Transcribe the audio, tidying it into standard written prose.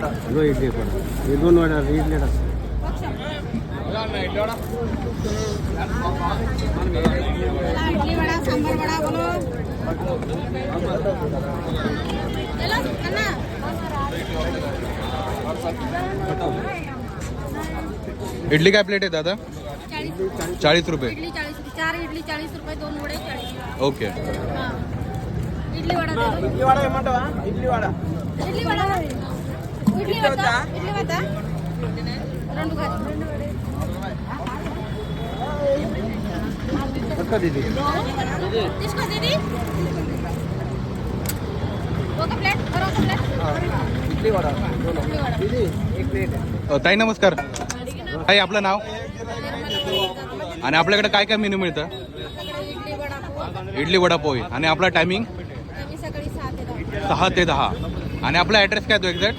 दो इडली पण हे दोन वडा इडली इडली वडा सांबर वडा बोलो इडली काय प्लेट आहे दादा? 40 रुपये. इडली 40 रुपये 4 इडली 40 रुपये 2 वडे 40. ओके. हां इडली वडा दे दो. इडली वडा म्हणतो इडली वडा इडली वडा इडली वडा इडली वडा రెండు వడే पक्का दीदी తీసుకో దీది ఒక ప్లేట్ ఒక ప్లేట్ इडली वडा दीदी एक प्लेट ताई नमस्कार. ताई आपलं नाव आणि आपल्याकडे काय काय मेनू मिळतं? इडली वडा इडली वडा पोहे. आणि आपला टायमिंग आम्ही सकाळी 6 ते 10 6 ते 10. आणि आपला ॲड्रेस काय तो एक्झॅक्ट?